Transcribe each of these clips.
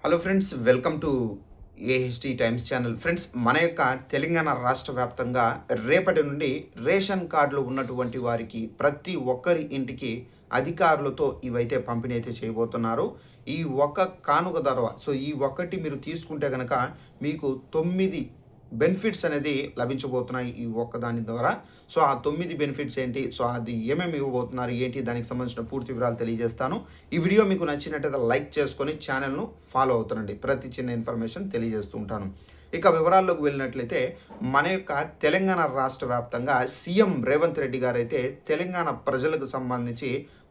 Hello friends, welcome to AHT times channel. Friends, మన యొక్క తెలంగాణ రాష్ట్ర వ్యాప్తంగా రేపటి నుండి రేషన్ కార్డులు ఉన్నటువంటి వారికి ప్రతి ఒక్కరి ఇంటికి అధికారులతో ఇవైతే పంపిణీ అయితే చేయబోతున్నారు. ఈ ఒక్క కానుక ధర, సో ఈ ఒక్కటి మీరు తీసుకుంటే కనుక మీకు 9 బెనిఫిట్స్ అనేది లభించబోతున్నాయి ఈ ఒక్కదాని ద్వారా. సో ఆ 9 బెనిఫిట్స్ ఏంటి, సో అది ఏమేమి ఇవ్వబోతున్నారు ఏంటి, దానికి సంబంధించిన పూర్తి వివరాలు తెలియజేస్తాను. ఈ వీడియో మీకు నచ్చినట్టయితే లైక్ చేసుకొని ఛానల్ను ఫాలో అవుతానండి. ప్రతి చిన్న ఇన్ఫర్మేషన్ తెలియజేస్తూ ఉంటాను. ఇక వివరాల్లోకి వెళ్ళినట్లయితే మన యొక్క తెలంగాణ రాష్ట్ర వ్యాప్తంగా సీఎం రేవంత్ రెడ్డి గారు అయితే తెలంగాణ ప్రజలకు సంబంధించి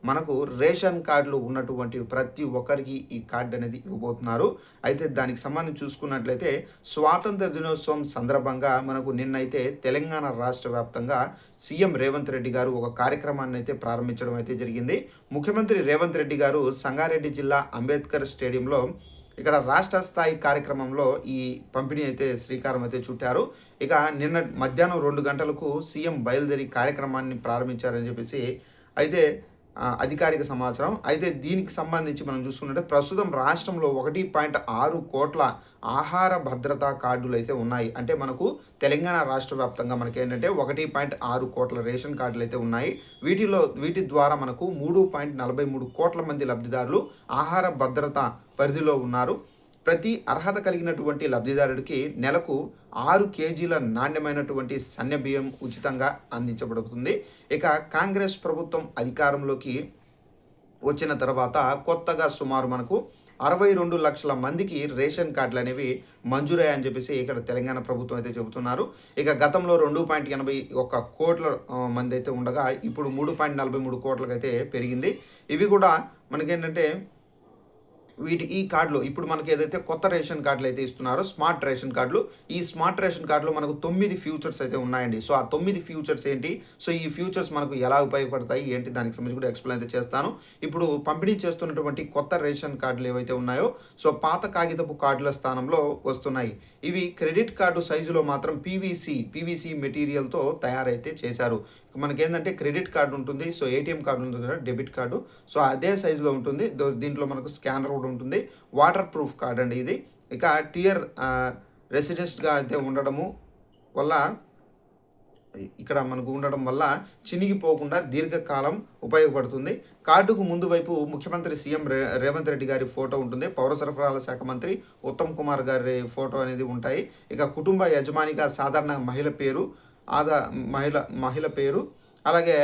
మనకు రేషన్ కార్డులు ఉన్నటువంటి ప్రతి ఒక్కరికి ఈ కార్డు అనేది ఇవ్వబోతున్నారు. అయితే దానికి సంబంధించి చూసుకున్నట్లయితే స్వాతంత్ర దినోత్సవం సందర్భంగా మనకు నిన్నైతే తెలంగాణ రాష్ట్ర వ్యాప్తంగా సీఎం రేవంత్ రెడ్డి గారు ఒక కార్యక్రమాన్ని అయితే ప్రారంభించడం అయితే జరిగింది. ముఖ్యమంత్రి రేవంత్ రెడ్డి గారు సంగారెడ్డి జిల్లా అంబేద్కర్ స్టేడియంలో ఇక్కడ రాష్ట్ర స్థాయి కార్యక్రమంలో ఈ పంపిణీ అయితే శ్రీకారం అయితే చుట్టారు. ఇక నిన్న మధ్యాహ్నం 2 గంటలకు సీఎం బయలుదేరి కార్యక్రమాన్ని ప్రారంభించారని చెప్పేసి అయితే అధికారిక సమాచారం. అయితే దీనికి సంబంధించి మనం చూసుకున్నట్టే ప్రస్తుతం రాష్ట్రంలో 1.6 కోట్ల ఆహార భద్రతా కార్డులు అయితే ఉన్నాయి. అంటే మనకు తెలంగాణ రాష్ట్ర వ్యాప్తంగా మనకి ఏంటంటే 1.6 కోట్ల రేషన్ కార్డులు అయితే ఉన్నాయి. వీటి ద్వారా మనకు 3.43 కోట్ల మంది లబ్ధిదారులు ఆహార భద్రత పరిధిలో ఉన్నారు. ప్రతి అర్హత కలిగినటువంటి లబ్ధిదారుడికి నెలకు 6 కేజీల నాణ్యమైనటువంటి సన్న బియ్యం ఉచితంగా అందించబడుతుంది. ఇక కాంగ్రెస్ ప్రభుత్వం అధికారంలోకి వచ్చిన తర్వాత కొత్తగా సుమారు మనకు 62 లక్షల మందికి రేషన్ కార్డులు అనేవి మంజూరయ్యాయని చెప్పేసి ఇక్కడ తెలంగాణ ప్రభుత్వం అయితే చెబుతున్నారు. ఇక గతంలో 2.81 కోట్ల మంది అయితే ఉండగా ఇప్పుడు 3.43 కోట్లకు అయితే పెరిగింది. ఇవి కూడా మనకేంటంటే ఈ కార్డులు ఇప్పుడు మనకి ఏదైతే కొత్త రేషన్ కార్డులు అయితే ఇస్తున్నారో స్మార్ట్ రేషన్ కార్డులు, ఈ స్మార్ట్ రేషన్ కార్డులో మనకు 9 ఫ్యూచర్స్ అయితే ఉన్నాయండి. సో ఆ 9 ఫ్యూచర్స్ ఏంటి, సో ఈ ఫ్యూచర్స్ మనకు ఎలా ఉపయోగపడతాయి ఏంటి, దానికి సంబంధించి కూడా ఎక్స్ప్లెయిన్ అయితే చేస్తాను. ఇప్పుడు పంపిణీ చేస్తున్నటువంటి కొత్త రేషన్ కార్డులు ఏవైతే ఉన్నాయో సో పాత కాగితపు కార్డుల స్థానంలో వస్తున్నాయి. ఇవి క్రెడిట్ కార్డు సైజులో మాత్రం పీవీసీ మెటీరియల్తో తయారైతే చేశారు. మనకేంటంటే క్రెడిట్ కార్డు ఉంటుంది, సో ఏటీఎం కార్డు ఉంటుంది కదా, డెబిట్ కార్డు, సో అదే సైజులో ఉంటుంది. దీంట్లో మనకు స్కానర్ కూడా ఉంటుంది. వాటర్ ప్రూఫ్ కార్డ్ అండి ఇది. ఇక టియర్ రెసిడెన్స్గా అయితే ఉండడము వల్ల ఇక్కడ మనకు ఉండడం వల్ల చినిగిపోకుండా దీర్ఘకాలం ఉపయోగపడుతుంది. కార్డుకు ముందు వైపు ముఖ్యమంత్రి సీఎం రేవంత్ రెడ్డి గారి ఫోటో ఉంటుంది. పౌర సరఫరాల శాఖ మంత్రి ఉత్తమ్ కుమార్ గారి ఫోటో అనేది ఉంటాయి. ఇక కుటుంబ యజమానిగా సాధారణ మహిళ పేరు అలాగే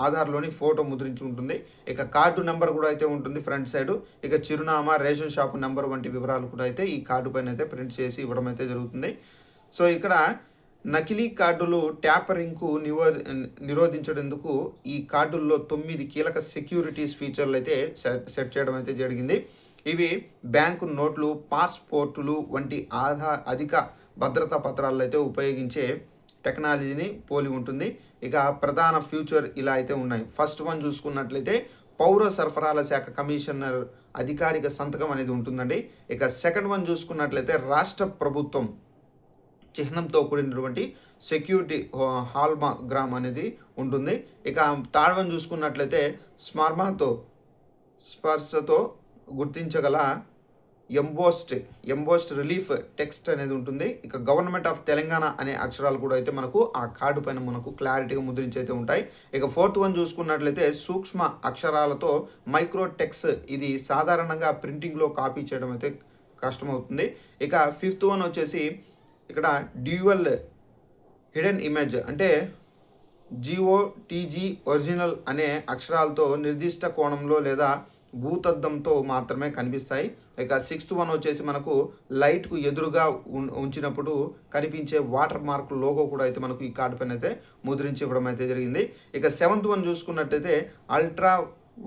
ఆధార్లోని ఫోటో ముద్రించి ఉంటుంది. ఇక కార్డు నెంబర్ కూడా అయితే ఉంటుంది ఫ్రంట్ సైడ్. ఇక చిరునామా, రేషన్ షాపు నెంబర్ వంటి వివరాలు కూడా అయితే ఈ కార్డు పైన అయితే ప్రింట్ చేసి ఇవ్వడం అయితే జరుగుతుంది. సో ఇక్కడ నకిలీ కార్డులు ట్యాపరింగ్కు నిరోధించేందుకు ఈ కార్డుల్లో 9 కీలక సెక్యూరిటీస్ ఫీచర్లు అయితే సెట్ చేయడం అయితే జరిగింది. ఇవి బ్యాంకు నోట్లు, పాస్పోర్టులు వంటి అధిక భద్రతా పత్రాలు అయితే ఉపయోగించే టెక్నాలజీని పోలి ఉంటుంది. ఇక ప్రధాన ఫ్యూచర్ ఇలా అయితే ఉన్నాయి. ఫస్ట్ వన్ చూసుకున్నట్లయితే పౌర సరఫరాల శాఖ కమిషనర్ అధికారిక సంతకం అనేది ఉంటుందండి. ఇక సెకండ్ వన్ చూసుకున్నట్లయితే రాష్ట్ర ప్రభుత్వం చిహ్నంతో కూడినటువంటి సెక్యూరిటీ హాల్మాగ్రామ్ అనేది ఉంటుంది. ఇక థర్డ్ వన్ చూసుకున్నట్లయితే స్పర్శతో గుర్తించగల ఎంబోస్డ్ రిలీఫ్ టెక్స్ట్ అనేది ఉంటుంది. ఇక గవర్నమెంట్ ఆఫ్ తెలంగాణ అనే అక్షరాలు కూడా అయితే మనకు ఆ కార్డు పైన మనకు క్లారిటీగా ముద్రించి అయితే ఉంటాయి. ఇక ఫోర్త్ వన్ చూసుకున్నట్లయితే సూక్ష్మ అక్షరాలతో మైక్రో టెక్స్ట్, ఇది సాధారణంగా ప్రింటింగ్లో కాపీ చేయడం అయితే కష్టమవుతుంది. ఇక ఫిఫ్త్ వన్ వచ్చేసి ఇక్కడ డ్యూయల్ హిడెన్ ఇమేజ్, అంటే GOTG ఒరిజినల్ అనే అక్షరాలతో నిర్దిష్ట కోణంలో లేదా భూతద్దంతో మాత్రమే కనిపిస్తాయి. ఇక సిక్స్త్ వన్ వచ్చేసి మనకు లైట్కు ఎదురుగా ఉంచినప్పుడు కనిపించే వాటర్ మార్క్ లోగో కూడా అయితే మనకు ఈ కార్డు పైన అయితే ముద్రించి ఇవ్వడం అయితే జరిగింది. ఇక సెవెంత్ వన్ చూసుకున్నట్టయితే అల్ట్రా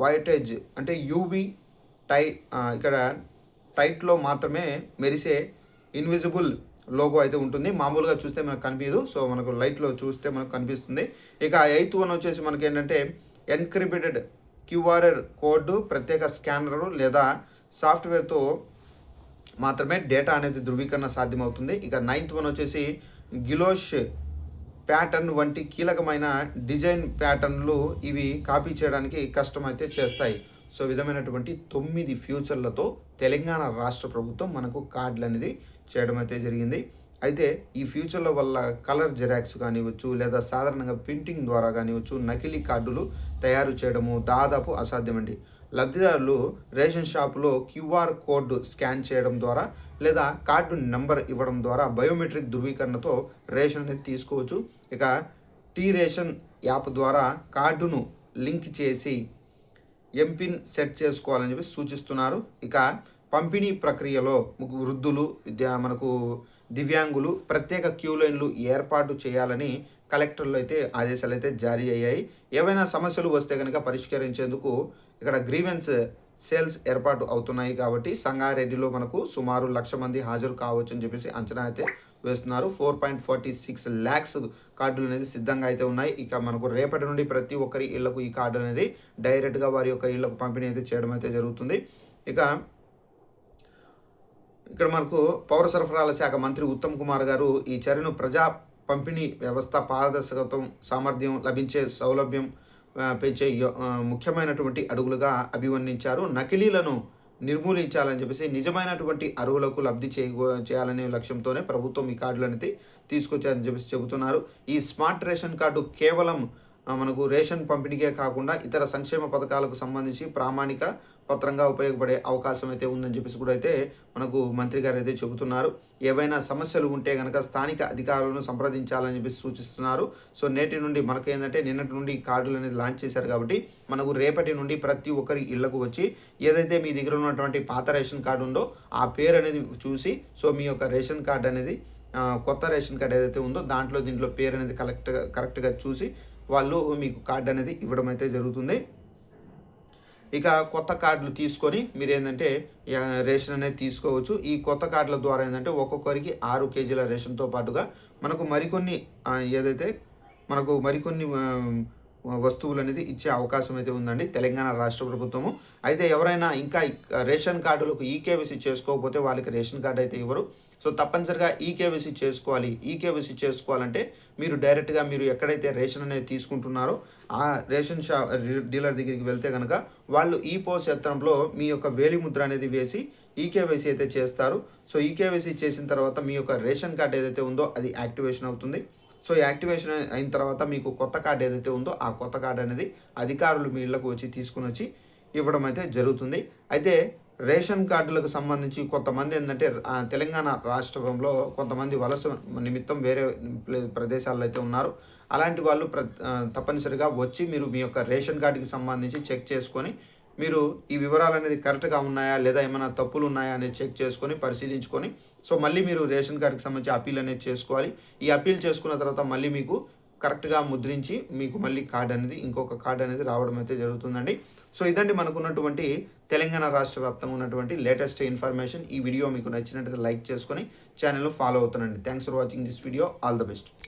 వైటేజ్, అంటే యూవి ఇక్కడ టైట్లో మాత్రమే మెరిసే ఇన్విజిబుల్ లోగో అయితే ఉంటుంది. మామూలుగా చూస్తే మనకు కనిపించదు, సో మనకు లైట్లో చూస్తే మనకు కనిపిస్తుంది. ఇక ఎయిత్ వన్ వచ్చేసి మనకి ఏంటంటే ఎన్క్రిప్టెడ్ QR కోడ్, ప్రత్యేక స్కానరు లేదా సాఫ్ట్వేర్తో మాత్రమే డేటా అనేది ధృవీకరణ సాధ్యమవుతుంది. ఇక నైన్త్ వన్ వచ్చేసి గిలోష్ ప్యాటర్న్ వంటి కీలకమైన డిజైన్ ప్యాటర్న్లు ఇవి కాపీ చేయడానికి కష్టమైతే చేస్తాయి. సో విధమైనటువంటి 9 ఫ్యూచర్లతో తెలంగాణ రాష్ట్ర ప్రభుత్వం మనకు కార్డులు అనేది చేయడం అయితే జరిగింది. అయితే ఈ ఫ్యూచర్ల వల్ల కలర్ జెరాక్స్ కానివ్వచ్చు, లేదా సాధారణంగా ప్రింటింగ్ ద్వారా కానివ్వచ్చు, నకిలీ కార్డులు తయారు చేయడము దాదాపు అసాధ్యమండి. లబ్ధిదారులు రేషన్ షాపులో క్యూఆర్ కోడ్ స్కాన్ చేయడం ద్వారా లేదా కార్డు నెంబర్ ఇవ్వడం ద్వారా బయోమెట్రిక్ ధృవీకరణతో రేషన్ అనేది తీసుకోవచ్చు. ఇక టీ రేషన్ యాప్ ద్వారా కార్డును లింక్ చేసి ఎంపిన్ సెట్ చేసుకోవాలని చెప్పి సూచిస్తున్నారు. ఇక పంపిణీ ప్రక్రియలో వృద్ధులు మనకు దివ్యాంగులు ప్రత్యేక క్యూ లైన్లు ఏర్పాటు చేయాలని కలెక్టర్లు అయితే ఆదేశాలు అయితే జారీ అయ్యాయి. ఏవైనా సమస్యలు వస్తే కనుక పరిష్కరించేందుకు ఇక్కడ గ్రీవెన్స్ సేల్స్ ఏర్పాటు అవుతున్నాయి. కాబట్టి సంగారెడ్డిలో మనకు సుమారు 1,00,000 మంది హాజరు కావచ్చు అని చెప్పేసి అంచనా అయితే వేస్తున్నారు. 4.46 lakhs కార్డులు అనేది సిద్ధంగా అయితే ఉన్నాయి. ఇక మనకు రేపటి నుండి ప్రతి ఒక్కరి ఇళ్లకు ఈ కార్డు అనేది డైరెక్ట్గా వారి యొక్క ఇళ్లకు పంపిణీ అయితే చేయడం అయితే జరుగుతుంది. ఇక్కడ మనకు పౌర సరఫరాల శాఖ మంత్రి ఉత్తమ్ కుమార్ గారు ఈ చర్యను ప్రజా పంపిణీ వ్యవస్థ పారదర్శకత్వం, సామర్థ్యం, లభించే సౌలభ్యం పెంచే ముఖ్యమైనటువంటి అడుగులుగా అభివర్ణించారు. నకిలీలను నిర్మూలించాలని చెప్పేసి నిజమైనటువంటి అర్హులకు లబ్ధి చేయాలనే లక్ష్యంతోనే ప్రభుత్వం ఈ కార్డులు అనేది తీసుకొచ్చారని చెప్పేసి చెబుతున్నారు. ఈ స్మార్ట్ రేషన్ కార్డు కేవలం మనకు రేషన్ పంపిణీకే కాకుండా ఇతర సంక్షేమ పథకాలకు సంబంధించి ప్రామాణిక పత్రంగా ఉపయోగపడే అవకాశం అయితే ఉందని చెప్పేసి కూడా అయితే మనకు మంత్రి గారు అయితే చెబుతున్నారు. ఏవైనా సమస్యలు ఉంటే కనుక స్థానిక అధికారులను సంప్రదించాలని చెప్పేసి సూచిస్తున్నారు. సో నేటి నుండి మనకు ఏంటంటే నిన్నటి నుండి కార్డులు అనేది లాంచ్ చేశారు. కాబట్టి మనకు రేపటి నుండి ప్రతి ఒక్కరి ఇళ్లకు వచ్చి ఏదైతే మీ దగ్గర ఉన్నటువంటి పాత రేషన్ కార్డు ఉందో ఆ పేరు అనేది చూసి సో మీ యొక్క రేషన్ కార్డు అనేది కొత్త రేషన్ కార్డు ఏదైతే ఉందో దీంట్లో పేరు అనేది కరెక్ట్గా చూసి వాళ్ళు మీకు కార్డు అనేది ఇవ్వడం అయితే జరుగుతుంది. ఇక కొత్త కార్డులు తీసుకొని మీరు ఏంటంటే రేషన్ అనేది తీసుకోవచ్చు. ఈ కొత్త కార్డుల ద్వారా ఏంటంటే ఒక్కొక్కరికి 6 kgల రేషన్తో పాటుగా మనకు మరికొన్ని వస్తువులు అనేది ఇచ్చే అవకాశం అయితే ఉందండి తెలంగాణ రాష్ట్ర ప్రభుత్వము. అయితే ఎవరైనా ఇంకా రేషన్ కార్డులకు ఈకేవైసీ చేసుకోకపోతే వాళ్ళకి రేషన్ కార్డు అయితే ఇవ్వరు. సో తప్పనిసరిగా ఈకేవైసీ చేసుకోవాలి. ఈకేవైసీ చేసుకోవాలంటే మీరు డైరెక్ట్గా మీరు ఎక్కడైతే రేషన్ అనేది తీసుకుంటున్నారో ఆ రేషన్ డీలర్ దగ్గరికి వెళ్తే కనుక వాళ్ళు ఈ పోస్ యంత్రంలో మీ యొక్క వేలిముద్ర అనేది వేసి ఈకేవైసీ అయితే చేస్తారు. సో ఈకేవైసీ చేసిన తర్వాత మీ యొక్క రేషన్ కార్డు ఏదైతే ఉందో అది యాక్టివేషన్ అవుతుంది. సో యాక్టివేషన్ అయిన తర్వాత మీకు కొత్త కార్డు ఏదైతే ఉందో ఆ కొత్త కార్డు అనేది అధికారులు మీ ఇళ్లకు వచ్చి తీసుకుని వచ్చి ఇవ్వడం అయితే జరుగుతుంది. అయితే రేషన్ కార్డులకు సంబంధించి కొంతమంది ఏంటంటే తెలంగాణ రాష్ట్రంలో కొంతమంది వలస నిమిత్తం వేరే ప్రదేశాల్లో అయితే ఉన్నారు. అలాంటి వాళ్ళు తప్పనిసరిగా వచ్చి మీరు మీ యొక్క రేషన్ కార్డుకి సంబంధించి చెక్ చేసుకొని మీరు ఈ వివరాలు అనేది కరెక్ట్గా ఉన్నాయా లేదా ఏమైనా తప్పులు ఉన్నాయా అనేది చెక్ చేసుకొని పరిశీలించుకొని సో మళ్ళీ మీరు రేషన్ కార్డుకి సంబంధించి అప్పీల్ అనేది చేసుకోవాలి. ఈ అప్పీల్ చేసుకున్న తర్వాత మళ్ళీ మీకు కరెక్ట్గా ముద్రించి మీకు మళ్ళీ కార్డు అనేది ఇంకొక కార్డు అనేది రావడం అయితే జరుగుతుందండి. సో ఇదండి మనకున్నటువంటి తెలంగాణ రాష్ట్ర వ్యాప్తంగా ఉన్నటువంటి లేటెస్ట్ ఇన్ఫర్మేషన్. ఈ వీడియో మీకు నచ్చినట్లయితే లైక్ చేసుకొని ఛానల్ ఫాలో అవుతానండి. Thanks for watching this video. All the best.